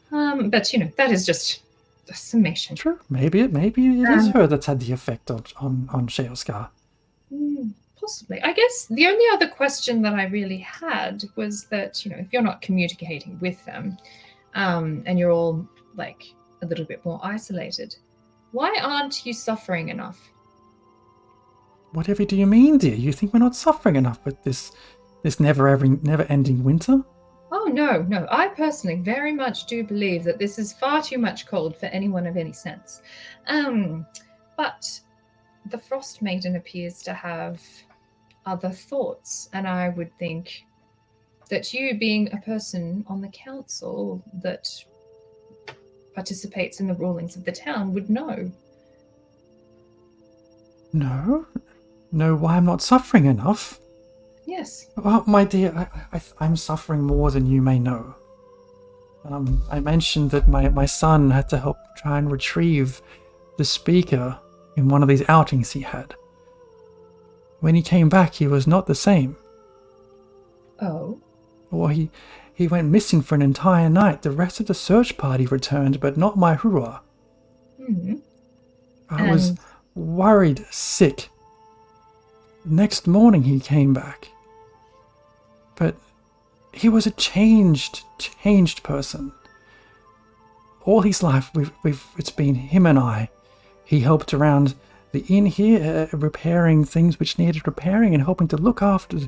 But that is just a summation. True. Maybe it is her that's had the effect on Sheoskar. Possibly. I guess the only other question that I really had was that, if you're not communicating with them, and you're all like a little bit more isolated, why aren't you suffering enough? Whatever do you mean, dear? You think we're not suffering enough with this never-ending winter? Oh, no. I personally very much do believe that this is far too much cold for anyone of any sense. But the Frostmaiden appears to have other thoughts, and I would think that you, being a person on the council that participates in the rulings of the town, would know. No, why I'm not suffering enough? Yes. Well, my dear, I'm suffering more than you may know. I mentioned that my son had to help try and retrieve the speaker in one of these outings he had. When he came back, he was not the same. Oh? Or he went missing for an entire night. The rest of the search party returned, but not my hurrah. I was worried sick. Next morning he came back. But he was a changed person. All his life, it's been him and I. He helped around the inn here, repairing things which needed repairing and helping to look after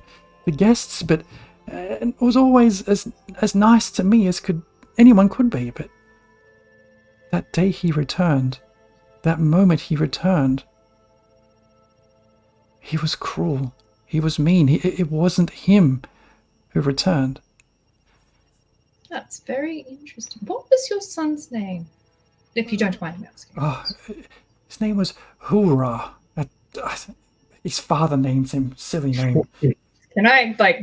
the guests, but it was always as nice to me as anyone could be. But that day he returned, that moment he returned, he was cruel. He was mean. It wasn't him who returned. That's very interesting. What was your son's name, if you don't mind me asking? Oh, his name was Hoorah. His father named him silly name. Can I, for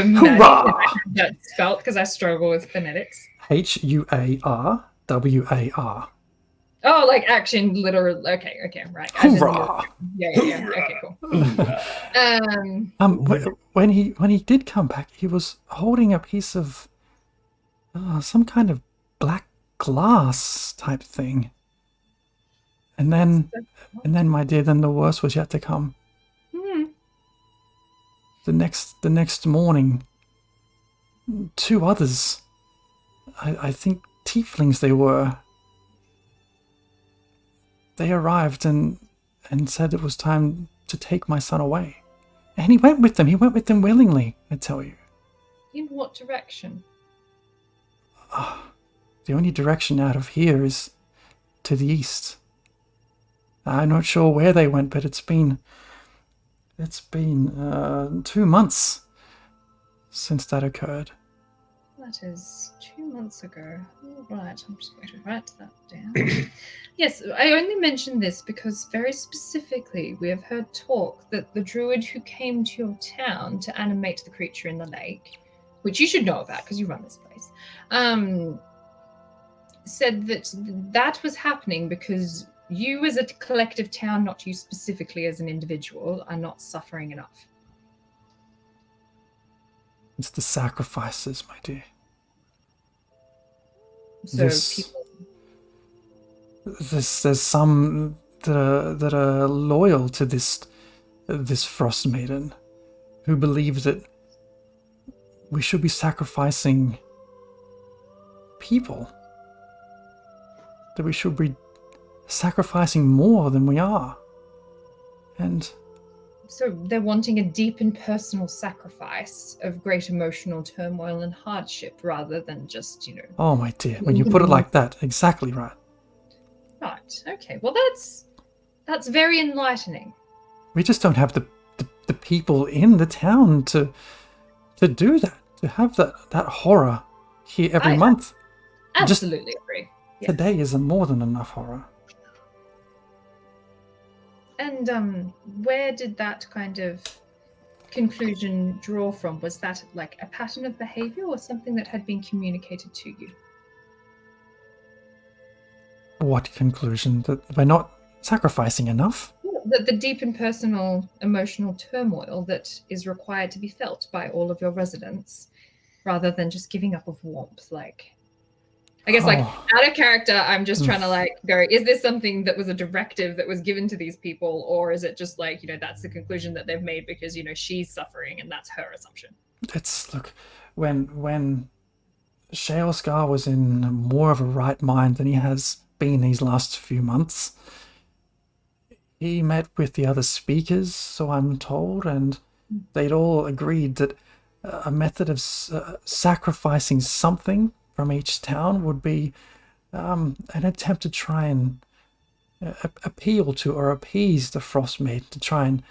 Hoorah! That's spelled, because I struggle with phonetics. Huarwar. Oh, like action, literal. Okay, right. Hoorah! Yeah. Okay, cool. When he did come back, he was holding a piece of some kind of black glass type thing. And then, my dear, then the worst was yet to come. the next morning, 2 others, I think tieflings they were, they arrived and said it was time to take my son away. And he went with them. He went with them willingly, I tell you. In what direction? The only direction out of here is to the east. I'm not sure where they went, but it's been 2 months since that occurred. That is 2 months ago. All right, I'm just going to write that down. Yes, I only mention this because very specifically we have heard talk that the druid who came to your town to animate the creature in the lake, which you should know about because you run this place, said that was happening because you as a collective town, not you specifically as an individual, are not suffering enough. It's the sacrifices, my dear. So people... There's some that are loyal to this Frostmaiden, who believe that we should be sacrificing people, that we should be sacrificing more than we are. And so they're wanting a deep and personal sacrifice of great emotional turmoil and hardship rather than just, Oh, my dear, when you put it like that, exactly right. Right, okay. Well, that's very enlightening. We just don't have the people in the town to do that, to have that horror here every month. Absolutely agree. Yes. Today is more than enough horror. And where did that kind of conclusion draw from? Was that like a pattern of behavior or something that had been communicated to you? What conclusion? That we're not sacrificing enough? The deep and personal emotional turmoil that is required to be felt by all of your residents, rather than just giving up of warmth. Like, I guess, out of character, I'm just trying to go, is this something that was a directive that was given to these people, or is it just that's the conclusion that they've made because, she's suffering and that's her assumption? Look, when Shalescar was in more of a right mind than he has been these last few months, he met with the other speakers, so I'm told, and they'd all agreed that a method of sacrificing something from each town would be an attempt to try and appeal to or appease the Frostmaiden, to try and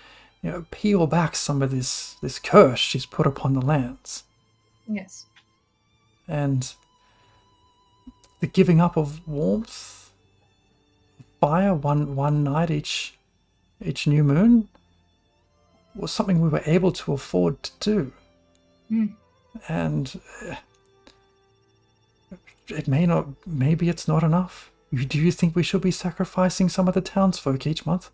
peel back some of this curse she's put upon the lands. Yes. And the giving up of warmth, fire, one night each new moon, was something we were able to afford to do. And maybe it's not enough. Do you think we should be sacrificing some of the townsfolk each month?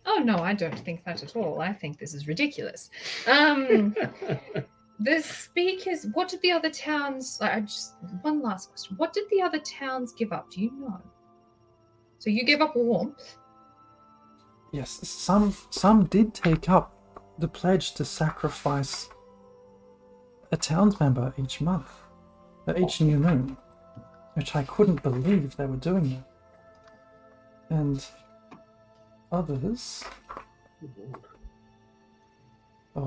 Oh no, I don't think that at all. I think this is ridiculous. The speakers, what did the other towns, one last question. What did the other towns give up? Do you know? So you gave up warmth? Yes, some did take up the pledge to sacrifice a towns member each month, each new moon, which I couldn't believe they were doing that. And others, I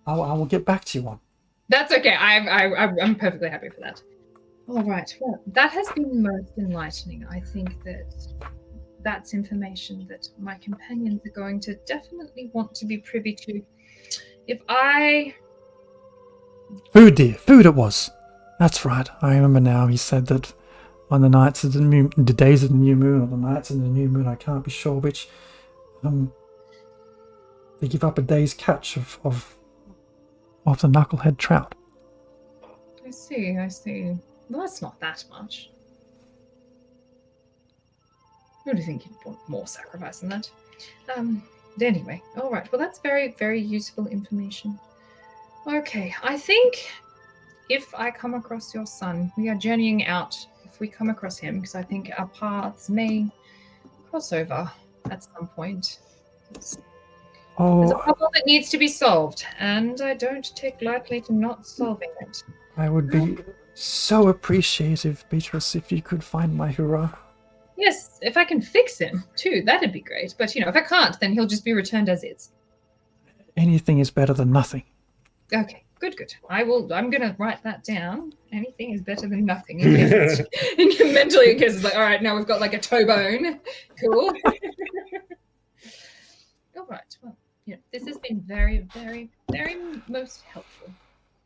will get back to you on. That's okay. I'm perfectly happy for that. All right. Well, that has been most enlightening. I think that's information that my companions are going to definitely want to be privy to. Food, dear. Food it was. That's right. I remember now. He said that on the nights of the days of the new moon, or the nights of the new moon, I can't be sure which, they give up a day's catch of the knucklehead trout. I see. Well, that's not that much. I would think you'd want more sacrifice than that. Anyway, all right. Well, that's very, very useful information. Okay, I think if I come across your son, we are journeying out. If we come across him, because I think our paths may cross over at some point. There's a Oh, problem that needs to be solved, and I don't take lightly to not solving it. I would be so appreciative, Beatrice, if you could find my hero. Yes, if I can fix him too, that'd be great. But if I can't, then he'll just be returned as is. Anything is better than nothing. Okay, good. I'm gonna write that down. Anything is better than nothing. In case mentally, in case it's like, all right, now we've got like a toe bone. Cool. All right. Well, this has been very, very, very most helpful.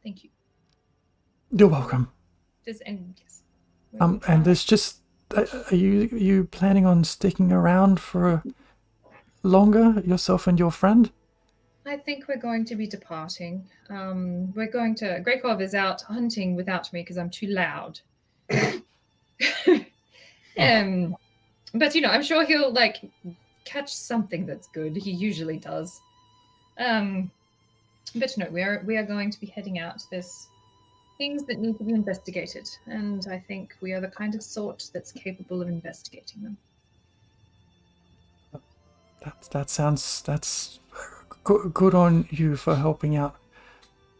Thank you. You're welcome. Yes. And there's just, are you planning on sticking around for longer, yourself and your friend? I think we're going to be departing. Grekov is out hunting without me because I'm too loud. But I'm sure he'll catch something that's good. He usually does. But no, we are going to be heading out. There's things that need to be investigated, and I think we are the kind of sort that's capable of investigating them. That's good on you for helping out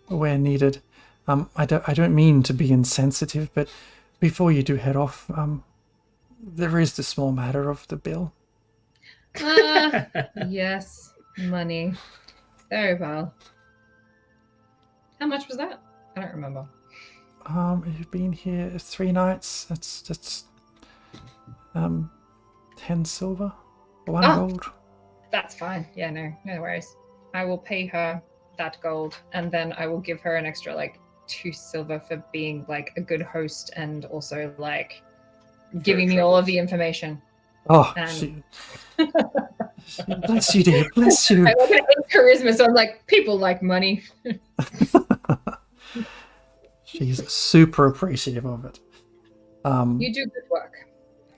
where needed. I don't mean to be insensitive, but before you do head off, there is the small matter of the bill. Yes, money. Very well. How much was that? I don't remember. You've been here 3 nights. That's 10 silver, 1 gold. That's fine. Yeah, no worries. I will pay her that gold, and then I will give her an extra 2 silver for being a good host and also giving me all of the information. Oh, And... bless you, dear. Bless you. I look at charisma, so I'm like, people like money. She's super appreciative of it. You do good work.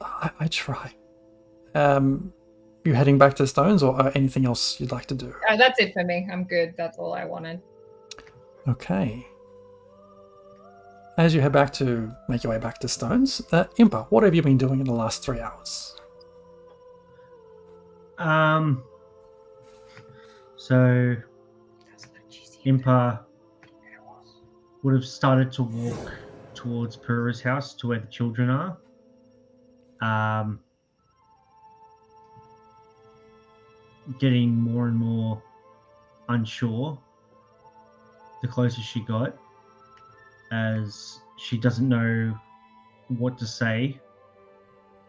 I try. You heading back to Stones, or anything else you'd like to do? That's it for me. I'm good. That's all I wanted. Okay. As you make your way back to Stones, Impa, what have you been doing in the last 3 hours? So Impa would have started to walk towards Pura's house to where the children are. Getting more and more unsure the closer she got, as she doesn't know what to say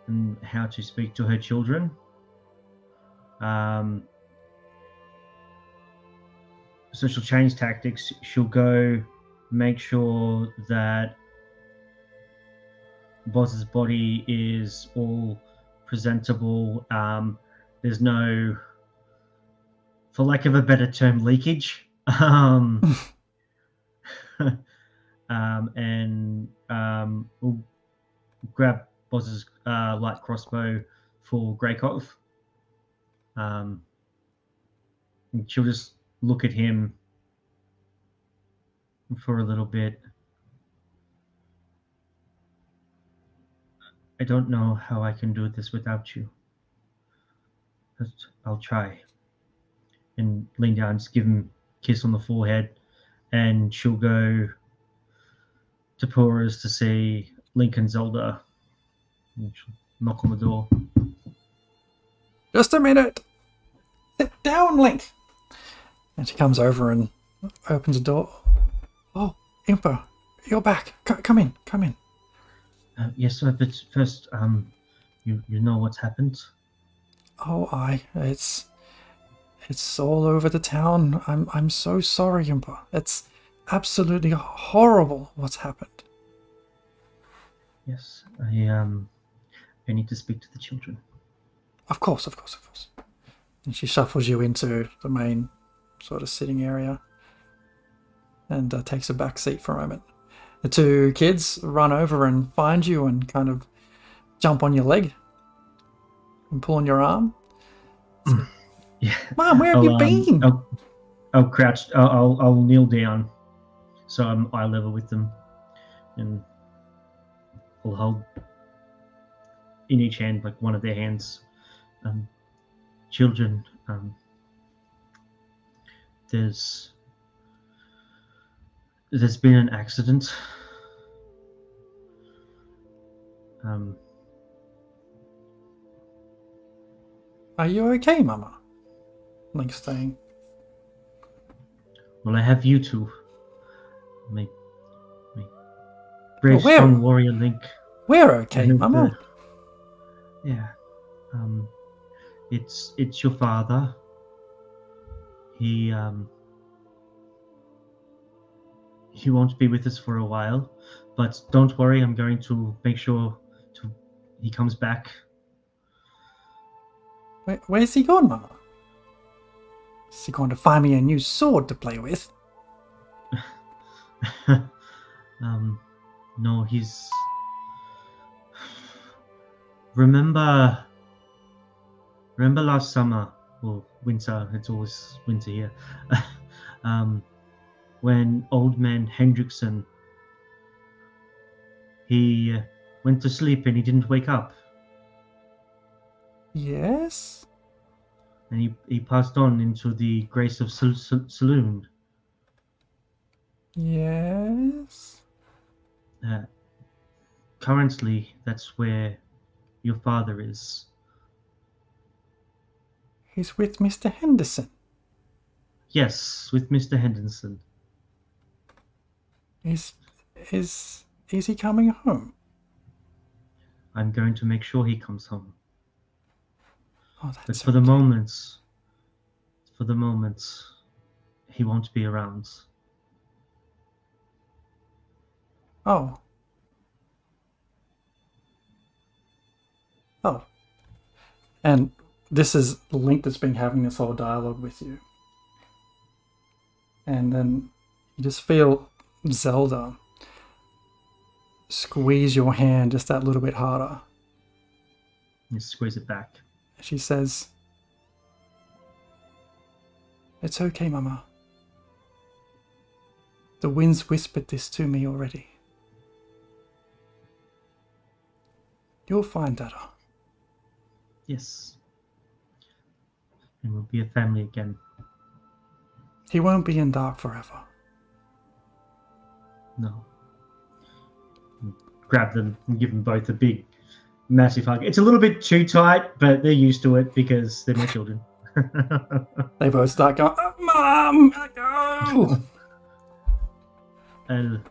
and how to speak to her children. So she'll change tactics. She'll go make sure that Boz's body is all presentable. There's no, for lack of a better term, leakage. And we'll grab Boz's light crossbow for Grekov. And she'll just look at him for a little bit. I don't know how I can do this without you, but I'll try. And lean down, just give him a kiss on the forehead, and she'll go to Pura's to see Link and Zelda. And she'll knock on the door. Just a minute. Sit down, Link. And she comes over and opens the door. Oh, Impa, you're back. Come in. Yes, sir, but first, you know what's happened? Oh, it's all over the town. I'm so sorry, Impa. It's absolutely horrible what's happened. Yes, I need to speak to the children. Of course. And she shuffles you into the main sort of sitting area and takes a back seat for a moment. The 2 kids run over and find you and kind of jump on your leg and pull on your arm. Yeah. Mom, where have you been? I'll crouch. I'll kneel down, so I'm eye level with them, and I'll hold in each hand, one of their hands. Children, there's been an accident. Are you okay, Mama? Link's saying. Well, I have you two. My brave, Well, strong warrior Link. We're okay, And, Mama. yeah. It's your father. He won't be with us for a while, but don't worry. I'm going to make sure he comes back. Where's he gone, Mama? Is he going to find me a new sword to play with? No, he's. Remember last summer, or winter, it's always winter here, when old man Hendrickson, he went to sleep and he didn't wake up, Yes? and he passed on into the grace of Saloon. Yes? Currently, that's where your father is. He's with Mr. Henderson. Yes, with Mr. Henderson. Is he coming home? I'm going to make sure he comes home. Oh, But that's for the moment, he won't be around. Oh. Oh. And this is Link that's been having this whole dialogue with you. And then you just feel Zelda squeeze your hand just that little bit harder. You squeeze it back. She says, "It's okay, Mama. The winds whispered this to me already. You'll find Dada." Yes. And we'll be a family again. He won't be in dark forever. No. Grab them and give them both a big, massive hug. It's a little bit too tight, but they're used to it because they're my children. They both start going, "Oh, Mom, go!" And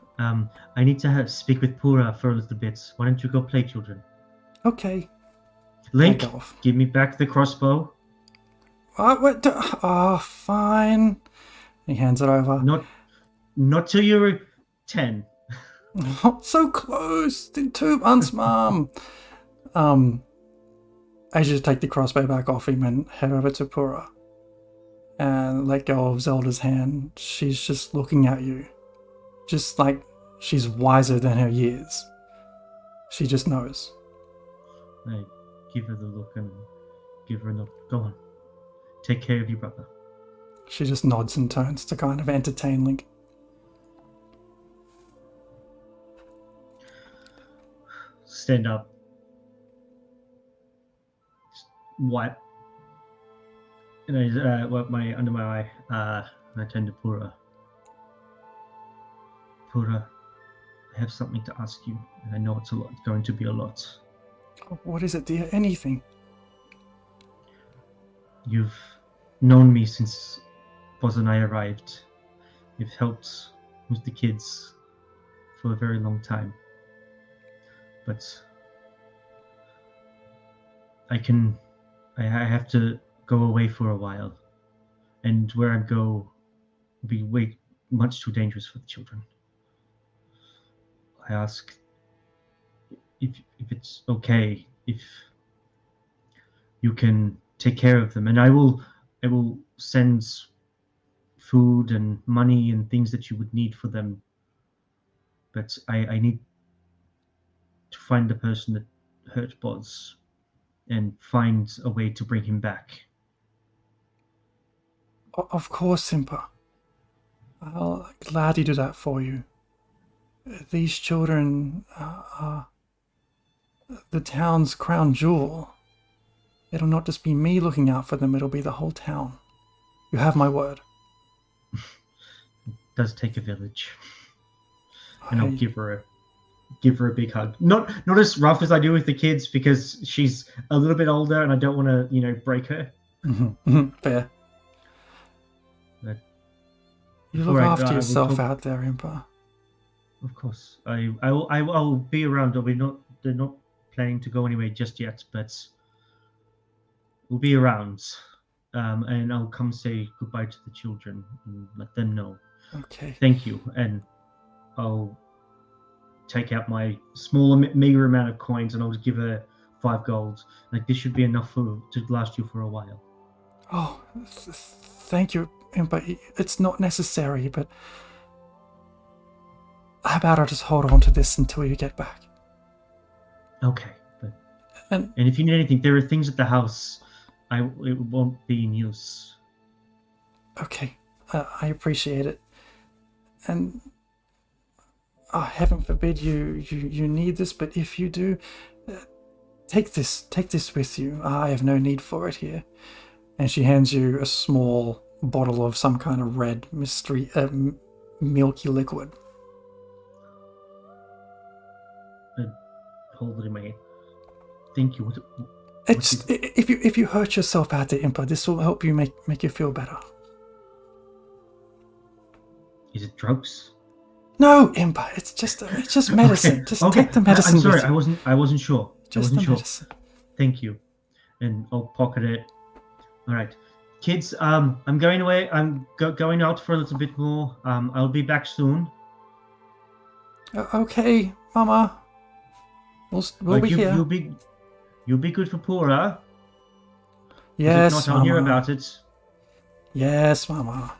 I need to speak with Pura for a little bit. Why don't you go play, children? Okay. Link, I go off. give me back the crossbow. Fine. He hands it over. Not till you're 10. Not so close. In 2 months, Mom. I just take the crossbow back off him and head over to Pura and let go of Zelda's hand. She's just looking at you, just like she's wiser than her years. She just knows. I give her the look and give her a look. Go on. Take care of your brother. She just nods and turns to kind of entertain Link. Stand up. Wipe. And I wipe under my eye. And I turn to Pura. Pura, I have something to ask you, and I know it's going to be a lot. Oh, what is it, dear? Anything? You've known me since Boz and I arrived. You've helped with the kids for a very long time. But I have to go away for a while. And where I go will be much too dangerous for the children. I ask if it's okay, if you can take care of them, and I will send food and money and things that you would need for them. But I need to find the person that hurt Boz and find a way to bring him back. Of course, Impa. I'll gladly do that for you. These children are the town's crown jewel. It'll not just be me looking out for them, it'll be the whole town. You have my word. does take a village. And I'll I- give her a big hug. Not as rough as I do with the kids because she's a little bit older and I don't want to, break her. Fair. But You before look I after die, we'll yourself talk- out there, Impa. Of course, I'll be around. They're not planning to go anywhere just yet, but we'll be around. And I'll come say goodbye to the children and let them know. Okay. Thank you, and I'll take out my small meager amount of coins and I'll give her 5 gold. Like this should be enough to last you for a while. Oh, thank you, Impa. It's not necessary, but how about I just hold on to this until you get back? Okay, but And if you need anything, there are things at the house. It won't be in use. okay, I appreciate it. And heaven forbid you need this, but if you do, take this with you. I have no need for it here. And she hands you a small bottle of some kind of red mystery milky liquid. And hold it in my hand. Thank you. It's if you hurt yourself out there, Impa, this will help you make you feel better. Is it drugs? No, Impa, it's just medicine. Okay, Just okay. take the medicine. I'm sorry, with you. I wasn't sure. Just I wasn't the sure. medicine. Thank you. And I'll pocket it. All right. Kids, I'm going away. I'm going out for a little bit more. I'll be back soon. Okay, Mama. We'll But be here. You'll be good for Pura. Yes, If not, I'll hear Mama. about it. Yes, Mama.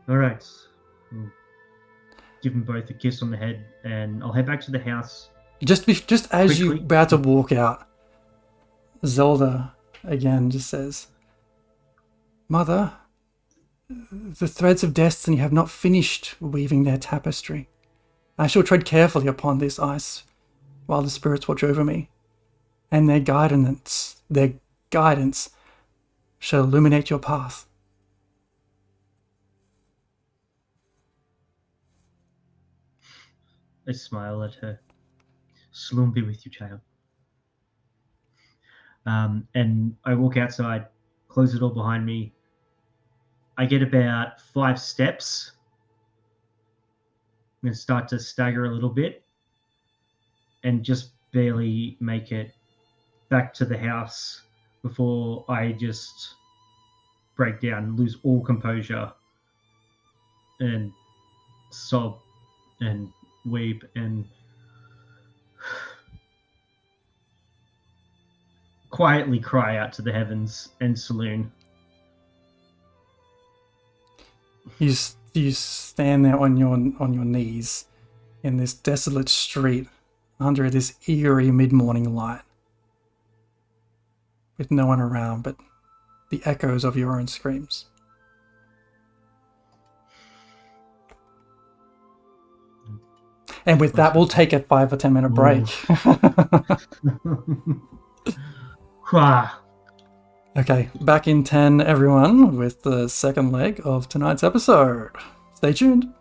All right. Give them both a kiss on the head, and I'll head back to the house. Just as you're Quickly. about to walk out, Zelda again just says, "Mother, the threads of destiny have not finished weaving their tapestry. I shall tread carefully upon this ice while the spirits watch over me, and their guidance shall illuminate your path." I smile at her. Sloom be with you, child. And I walk outside, close the door behind me. I get about 5 steps and start to stagger a little bit and just barely make it back to the house before I just break down, lose all composure, and sob and weep and quietly cry out to the heavens and saloon. You stand there on your knees in this desolate street under this eerie mid-morning light, with no one around but the echoes of your own screams. And with that, we'll take a 5 or 10 minute break. Cry. Okay, back in 10, everyone, with the second leg of tonight's episode. Stay tuned.